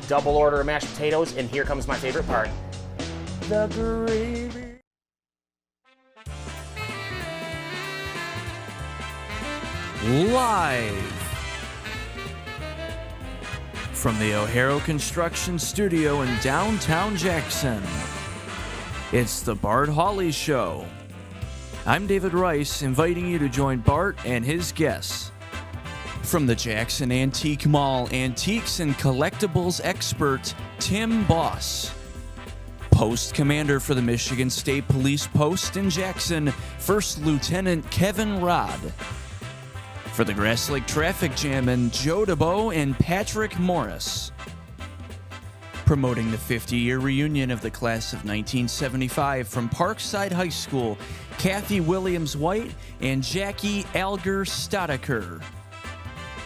double order of mashed potatoes, and here comes my favorite part, the gravy. Live from the O'Hara Construction Studio in downtown Jackson, it's the Bart Hawley Show. I'm David Rice, inviting you to join Bart and his guests. From the Jackson Antique Mall, antiques and collectibles expert Tim Boss. Post Commander for the Michigan State Police Post in Jackson, First Lieutenant Kevin Rod. For the Grass Lake Traffic Jam, and Joe DeBoe and Patrick Morris. Promoting the 50-year reunion of the class of 1975 from Parkside High School, Kathy Williams-White and Jackie Alger Stadaker.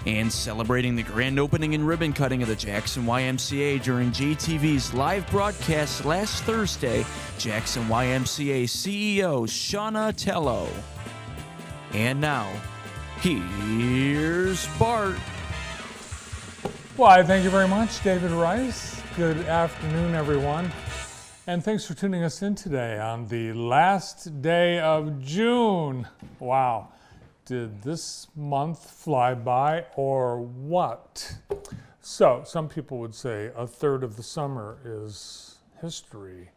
And celebrating the grand opening and ribbon cutting of the Jackson YMCA during JTV's live broadcast last Thursday, Jackson YMCA CEO Shauna Tello. And now, here's Bart. Why, thank you very much, David Rice. Good afternoon, everyone. And thanks for tuning us in today on the last day of June. Wow. Did this month fly by or what? So, some people would say a third of the summer is history.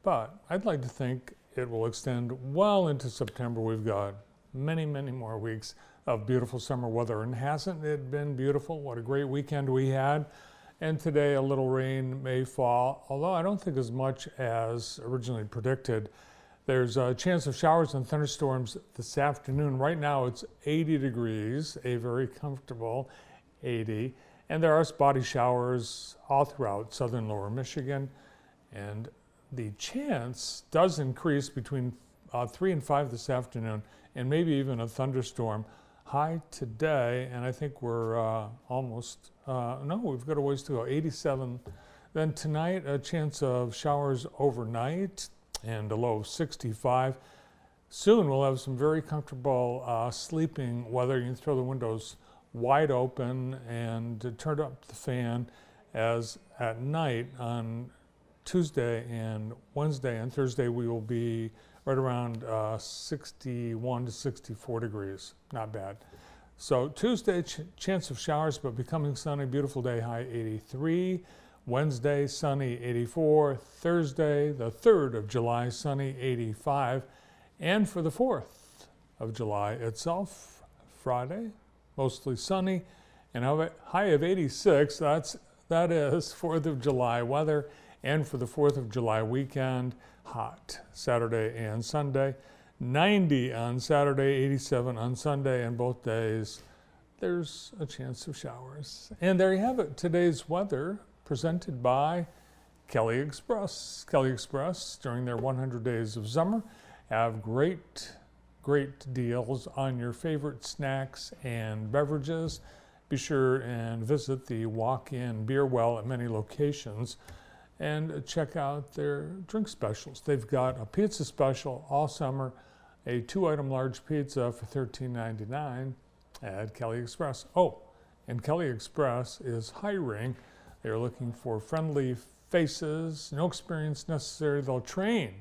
But I'd like to think it will extend well into September. We've got many, many more weeks of beautiful summer weather. And hasn't it been beautiful? What a great weekend we had. And today a little rain may fall, although I don't think as much as originally predicted. There's a chance of showers and thunderstorms this afternoon. Right now it's 80 degrees, a very comfortable 80. And there are spotty showers all throughout southern lower Michigan. And the chance does increase between 3 and 5 this afternoon, and maybe even a thunderstorm. High today, and I think we're almost, no, we've got a ways to go, 87. Then tonight, a chance of showers overnight and a low of 65. Soon we'll have some very comfortable sleeping weather. You can throw the windows wide open and turn up the fan, as at night on Tuesday and Wednesday and Thursday we will be right around 61 to 64 degrees. Not bad. So Tuesday, chance of showers, but becoming sunny, beautiful day, high 83. Wednesday, sunny, 84. Thursday, the 3rd of July, sunny, 85. And for the 4th of July itself, Friday, mostly sunny, and a high of 86. That is 4th of July weather. And for the 4th of July weekend, hot Saturday and Sunday. 90 on Saturday, 87 on Sunday, and both days there's a chance of showers. And there you have it, today's weather presented by Kelly Express. Kelly Express, during their 100 days of summer, have great deals on your favorite snacks and beverages. Be sure and visit the walk-in beer well at many locations and check out their drink specials. They've got a pizza special all summer, a 2-item large pizza for $13.99 at Kelly Express. Oh, and Kelly Express is hiring. They're looking for friendly faces, no experience necessary. They'll train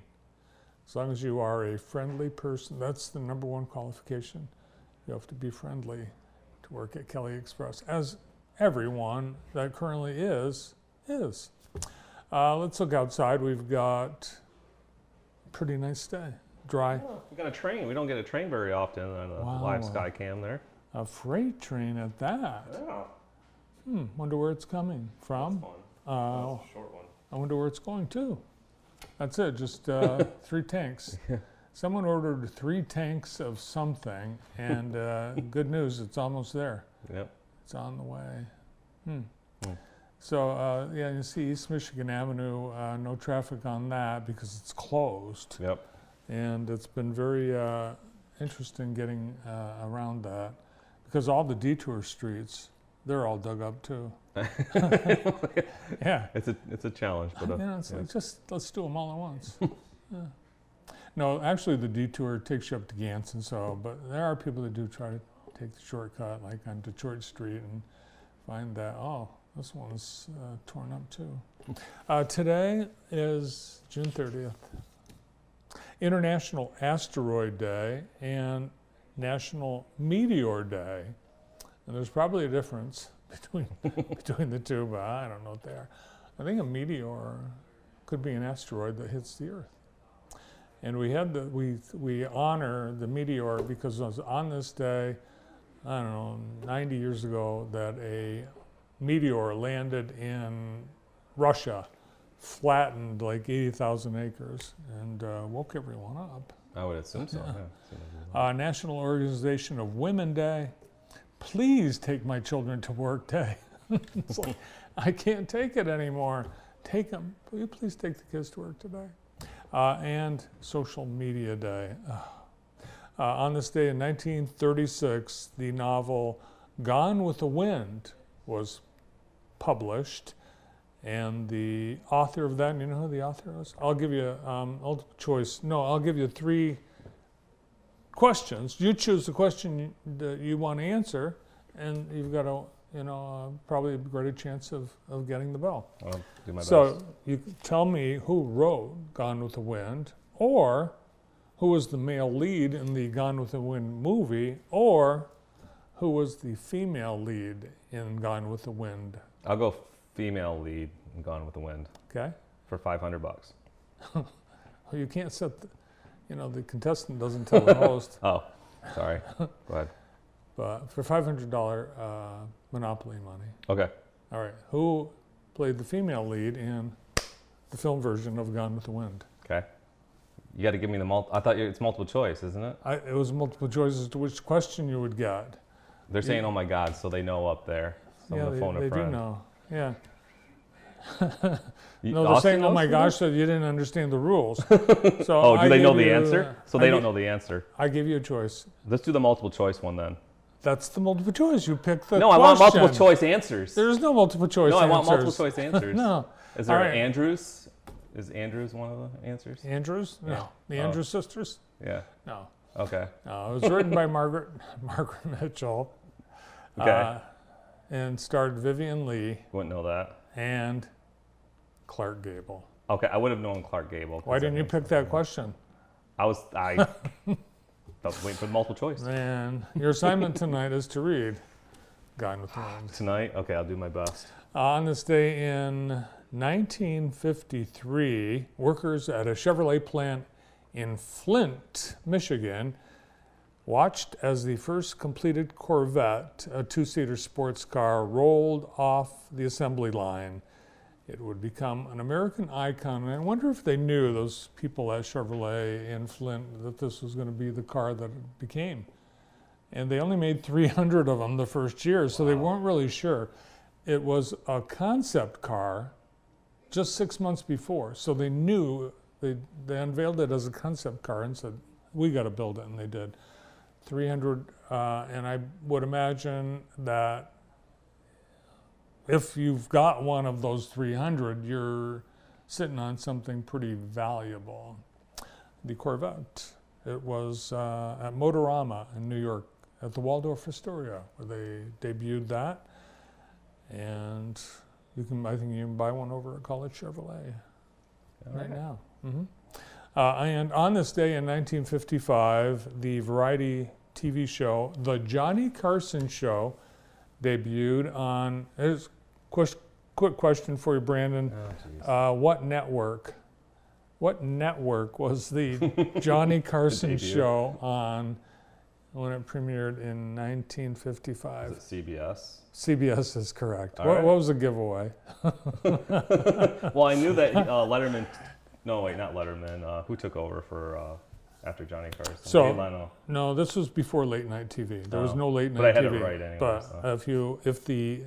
as long as you are a friendly person. That's the number one qualification. You have to be friendly to work at Kelly Express, as everyone that currently is. Let's look outside. We've got a pretty nice day. Dry. Oh, we got a train. We don't get a train very often on a live sky cam there. A freight train at that. Yeah. Wonder where it's coming from. That's fun. That's a short one. I wonder where it's going to. That's it, just 3 tanks. Someone ordered 3 tanks of something, and good news, it's almost there. Yep. It's on the way. So, yeah, you see East Michigan Avenue, no traffic on that because it's closed. Yep. And it's been very interesting getting around that, because all the detour streets, they're all dug up too. Yeah. It's a challenge, but it's like, just let's do them all at once. Yeah. No, actually the detour takes you up to Ganson, so, but there are people that do try to take the shortcut, like on Detroit Street, and find that, oh, This one's torn up too. Today is June 30th. International Asteroid Day and National Meteor Day. And there's probably a difference between the two, but I don't know what they are. I think a meteor could be an asteroid that hits the Earth. And we honor the meteor because it was on this day, I don't know, 90 years ago, that a meteor landed in Russia, flattened like 80,000 acres, and woke everyone up. I would assume so. Yeah. National Organization of Women Day. Please take my children to work day. It's like, I can't take it anymore. Take them. Will you please take the kids to work today? And Social Media Day. On this day in 1936, the novel Gone with the Wind was published. And the author of that, you know who the author was? I'll give you multiple choice. No, I'll give you 3 questions. You choose the question that you want to answer, and you've got a, probably a greater chance of getting the bell. I'll do my best. So you tell me who wrote Gone with the Wind, or who was the male lead in the Gone with the Wind movie, or who was the female lead in Gone with the Wind. I'll go female lead in Gone with the Wind. Okay. For $500. Well, you can't set the contestant doesn't tell the host. Oh, sorry. Go ahead. But for $500 Monopoly money. Okay. All right. Who played the female lead in the film version of Gone with the Wind? Okay. You got to give me the I thought it's multiple choice, isn't it? It was multiple choices to which question you would get. They're saying, "Oh my God," so they know up there. So I'm gonna phone a they friend. do know. Yeah. No, No, they're saying, "Oh my gosh," so you didn't understand the rules. So Oh, do they know gave the you, answer? So they don't know the answer. I gave you a choice. Let's do the multiple choice one then. That's the multiple choice. You pick the No, question. I want multiple choice answers. There's no multiple choice No, answers. I want multiple choice answers. No. Is there All right. Andrews? Is Andrews one of the answers? Andrews? No. Yeah. The Andrews sisters? Yeah. No. Okay. No. It was written by Margaret Mitchell. Okay. And starred Vivian Leigh Wouldn't know that. and Clark Gable. Okay, I would have known Clark Gable. Why didn't you pick that question? I was waiting for the multiple choice. And your assignment tonight is to read Gone with the Wind. Tonight? Okay, I'll do my best. On this day in 1953, workers at a Chevrolet plant in Flint, Michigan, watched as the first completed Corvette, a 2-seater sports car, rolled off the assembly line. It would become an American icon. And I wonder if they knew, those people at Chevrolet in Flint, that this was going to be the car that it became. And they only made 300 of them the first year, so they weren't really sure. It was a concept car just 6 months before. So they knew, they unveiled it as a concept car and said, we got to build it, and they did. 300, and I would imagine that if you've got one of those 300, you're sitting on something pretty valuable. The Corvette, it was at Motorama in New York at the Waldorf Astoria where they debuted that. And I think you can buy one over at College Chevrolet right now. Mm-hmm. And on this day in 1955, the variety TV show, The Johnny Carson Show, debuted on, here's a quick question for you, Brandon. What network was the Johnny Carson Show on when it premiered in 1955? Is it CBS? CBS is correct. All right. What was the giveaway? Well, I knew that Letterman. No, wait, not Letterman. Who took over for after Johnny Carson? So, Jay Leno. No, this was before late night TV. There was no late night but I had TV. it right anyway. But So. if the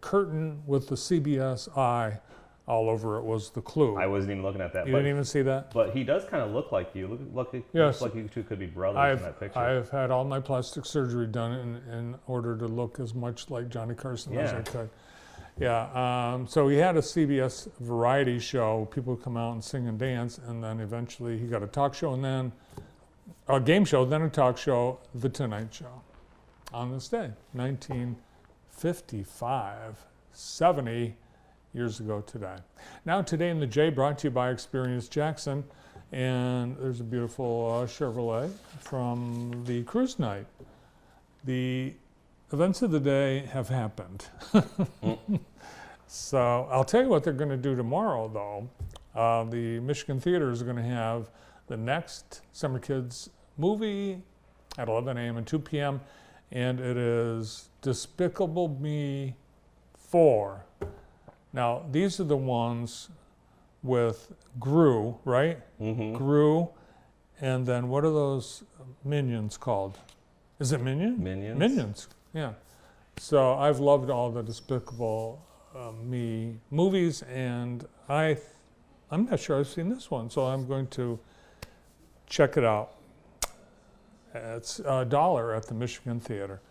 curtain with the CBS eye all over it was the clue. I wasn't even looking at that. You didn't even see that? But he does kind of look like you. Yes. Looks like you two could be brothers in that picture. I've had all my plastic surgery done in order to look as much like Johnny Carson as I could. Yeah, so he had a CBS variety show. People would come out and sing and dance, and then eventually he got a talk show, and then a game show, then a talk show, The Tonight Show. On this day, 1955. 70 years ago today. Now, Today in the J brought to you by Experience Jackson, and there's a beautiful Chevrolet from the cruise night. The events of the day have happened. So I'll tell you what they're going to do tomorrow, though. The Michigan Theater is going to have the next Summer Kids movie at 11 a.m. and 2 p.m., and it is Despicable Me 4. Now, these are the ones with Gru, right? Mm-hmm. Gru, and then what are those minions called? Is it Minion? Minions. Minions, yeah. So I've loved all the Despicable Me movies, and I'm not sure I've seen this one, so I'm going to check it out. It's $1 at the Michigan Theater.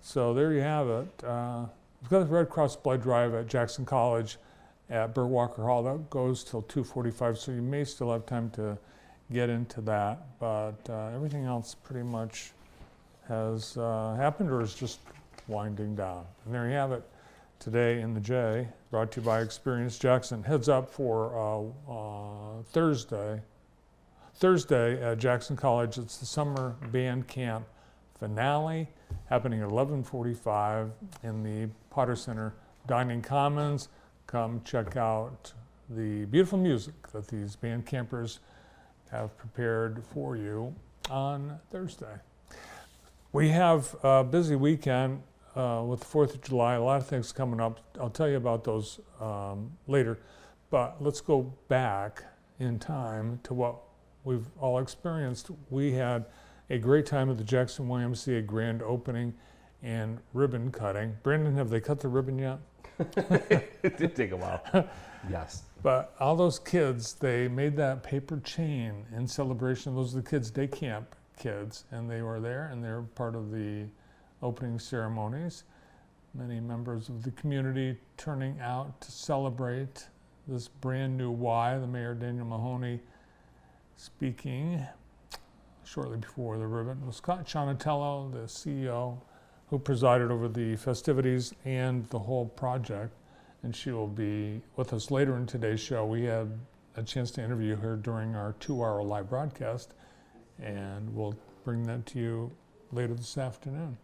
So there you have it. We've got the Red Cross Blood Drive at Jackson College at Burt Walker Hall. That goes till 2:45, so you may still have time to get into that. But everything else pretty much has happened or is just winding down. And there you have it. Today in the J, brought to you by Experience Jackson. Heads up for Thursday at Jackson College. It's the summer band camp finale happening at 11:45 in the Potter Center Dining Commons. Come check out the beautiful music that these band campers have prepared for you on Thursday. We have a busy weekend with the 4th of July, a lot of things coming up. I'll tell you about those later, but let's go back in time to what we've all experienced. We had a great time at the Jackson YMCA grand opening and ribbon cutting. Brandon, have they cut the ribbon yet? It did take a while. Yes. But all those kids, they made that paper chain in celebration. Those are the kids' day camp kids, and they were there, and they were part of the opening ceremonies. Many members of the community turning out to celebrate this brand new Y. The Mayor, Daniel Mahoney, speaking shortly before the ribbon. It was Scott Cianatello, the CEO, who presided over the festivities and the whole project, and she will be with us later in today's show. We had a chance to interview her during our 2-hour live broadcast, and we'll bring that to you later this afternoon.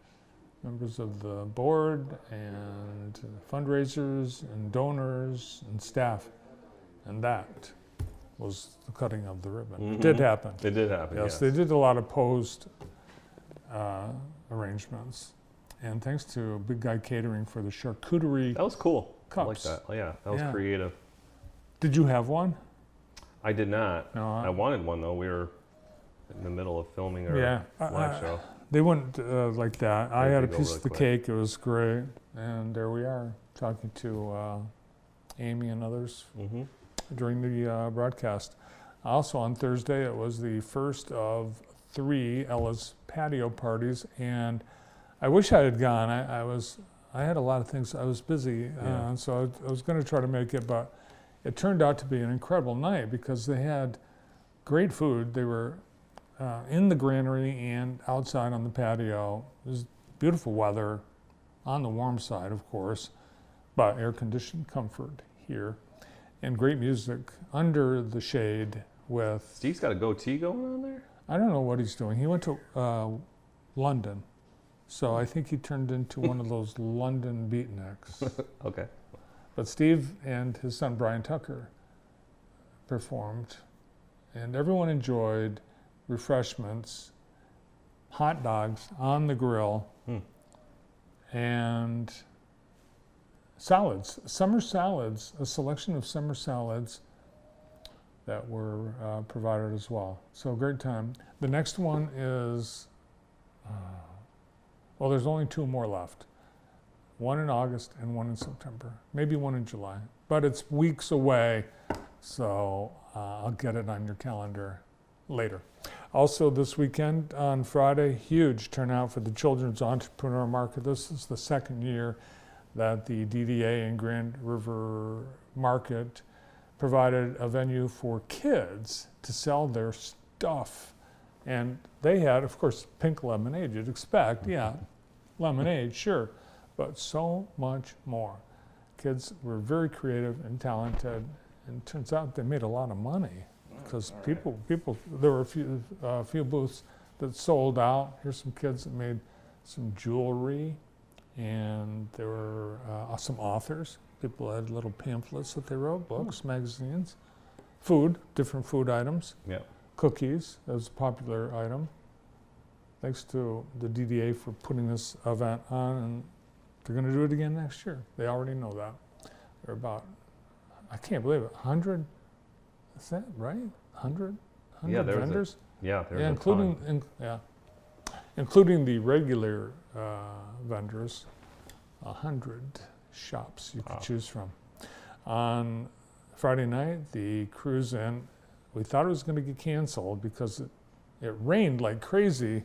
Members of the board and fundraisers and donors and staff, and that was the cutting of the ribbon. Mm-hmm. It did happen. It did happen, Yes, they did a lot of posed arrangements. And thanks to Big Guy Catering for the charcuterie. That was cool. Cups. I like that. Oh, yeah, that was creative. Did you have one? I did not. No, I wanted one, though. We were in the middle of filming our live show. They wouldn't like that. I had a go piece really of the quick. cake. It was great. And there we are, talking to Amy and others during the broadcast. Also on Thursday, it was the first of 3 Ella's patio parties, and I wish I had gone. I had a lot of things. I was busy, so I was going to try to make it, but it turned out to be an incredible night because they had great food. They were in the granary and outside on the patio. It was beautiful weather, on the warm side, of course, but air-conditioned comfort here, and great music under the shade with... Steve's got a goatee going on there? I don't know what he's doing. He went to London, so I think he turned into one of those London beatniks. Okay. But Steve and his son Brian Tucker performed, and everyone enjoyed refreshments, hot dogs on the grill, and salads, summer salads, a selection of summer salads that were provided as well. So great time. The next one is, well, there's only 2 more left. One in August and one in September, maybe one in July, but it's weeks away, so I'll get it on your calendar later. Also this weekend on Friday, huge turnout for the Children's Entrepreneur Market. This is the 2nd year that the DDA and Grand River Market provided a venue for kids to sell their stuff. And they had, of course, pink lemonade, you'd expect, lemonade, sure, but so much more. kids were very creative and talented, and it turns out they made a lot of money because people, there were a few booths that sold out. Here's some kids that made some jewelry, and there were some authors. People had little pamphlets that they wrote, books, magazines, food, different food items. Yeah. Cookies, that was a popular item. Thanks to the DDA for putting this event on, and they're going to do it again next year. They already know that. There are about, I can't believe it, 100, is that right? 100 vendors? Including the regular vendors, 100 shops you could choose from. On Friday night, the cruise in, we thought it was going to get canceled because it rained like crazy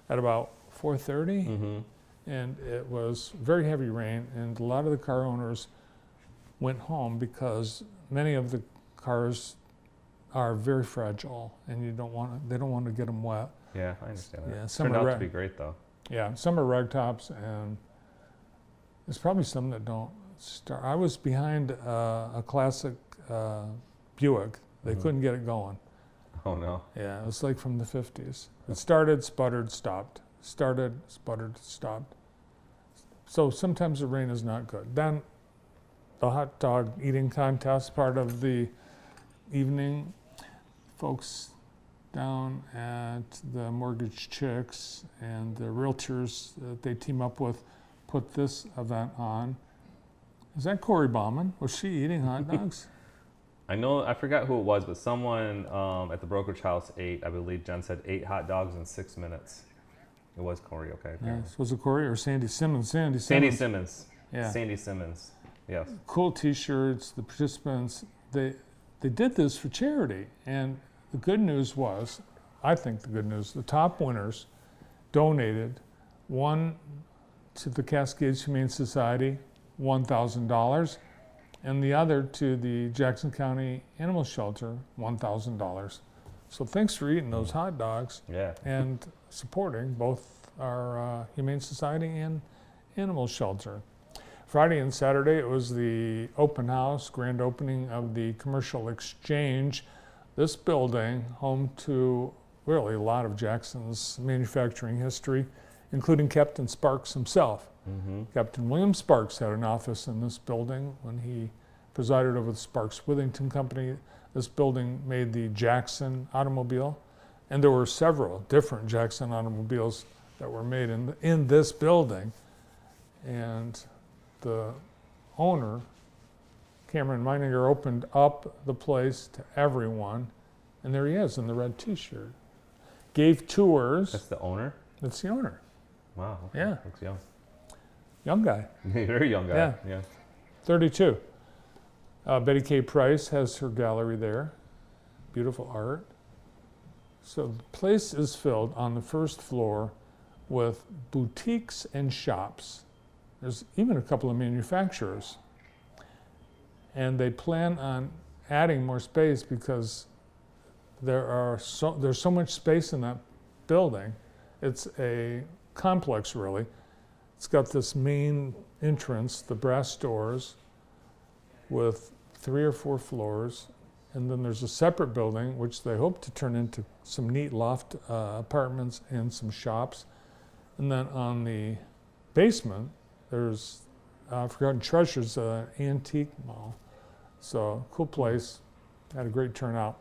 at about 4:30, and it was very heavy rain, and a lot of the car owners went home because many of the cars are very fragile, and they don't want to get them wet. Yeah, I understand that. Yeah, some turned out to be great though. Yeah, some are rag tops, and there's probably some that don't start. I was behind a classic Buick. They couldn't get it going. Oh no. Yeah, it was like from the 50s. It started, sputtered, stopped. Started, sputtered, stopped. So sometimes the rain is not good. Then the hot dog eating contest part of the evening, folks down at the Mortgage Chicks and the realtors that they team up with put this event on. Is that Corey Bauman? Was she eating hot dogs? I know, I forgot who it was, but someone at the brokerage house ate, I believe Jen said 8 hot dogs in 6 minutes. It was Corey, okay. Yes. Was it Corey or Sandy Simmons? Sandy Simmons. Yeah. Sandy Simmons, yes. Cool t-shirts, the participants, they did this for charity. And the good news was, I think the good news, the top winners donated, one to the Cascades Humane Society, $1,000, and the other to the Jackson County Animal Shelter, $1,000. So thanks for eating those hot dogs and supporting both our Humane Society and Animal Shelter. Friday and Saturday, it was the open house, grand opening of the Commercial Exchange. This building, home to really a lot of Jackson's manufacturing history, including Captain Sparks himself. Captain William Sparks had an office in this building when he presided over the Sparks Withington Company. This building made the Jackson automobile, and there were several different Jackson automobiles that were made in this building. And the owner, Cameron Meininger, opened up the place to everyone, and there he is in the red t-shirt. Gave tours. That's the owner? That's the owner. Wow. Okay. Yeah. Looks young. Young guy. Very young guy. Yeah. 32. Betty K. Price has her gallery there. Beautiful art. So the place is filled on the first floor with boutiques and shops. There's even a couple of manufacturers. And they plan on adding more space because there's so much space in that building. It's a complex, really. It's got this main entrance, the brass doors, with 3 or 4 floors, and then there's a separate building which they hope to turn into some neat loft apartments and some shops. And then on the basement, there's Forgotten Treasures, antique mall. So cool place. Had a great turnout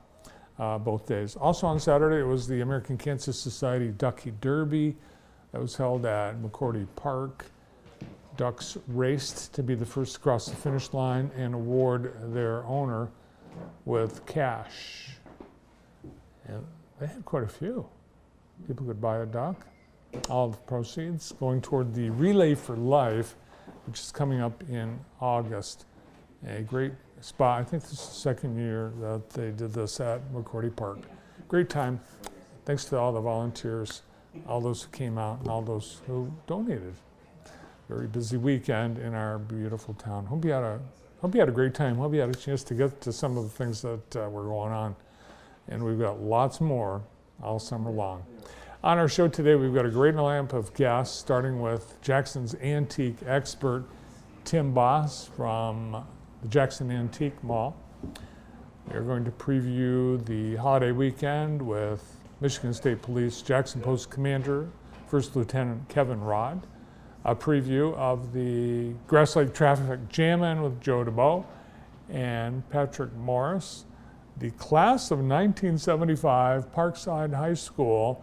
both days. Also on Saturday, it was the American Cancer Society Ducky Derby that was held at McCordy Park. Ducks raced to be the first to cross the finish line and award their owner with cash. And they had quite a few. People could buy a duck. All the proceeds going toward the Relay for Life, which is coming up in August. A great spot. I think this is the second year that they did this at McCordy Park. Great time. Thanks to all the volunteers, all those who came out, and all those who donated. Very busy weekend in our beautiful town. Hope you had a great time. Hope you had a chance to get to some of the things that were going on. And we've got lots more all summer long. On our show today, we've got a great lineup of guests, starting with Jackson's antique expert, Tim Boss from the Jackson Antique Mall. We are going to preview the holiday weekend with Michigan State Police Jackson Post Commander, First Lieutenant Kevin Rod. A preview of the Grass Lake Traffic Jam-In with Joe DeBow and Patrick Morris. The class of 1975, Parkside High School,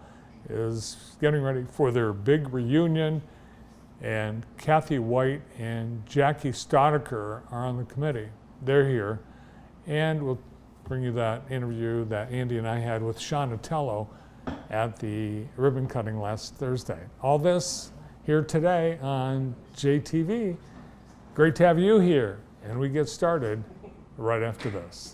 is getting ready for their big reunion, and Kathy White and Jackie Stoddicker are on the committee. They're here, and we'll bring you that interview that Andy and I had with Sean Otello at the ribbon cutting last Thursday. All this here today on JTV. Great to have you here, and we get started right after this.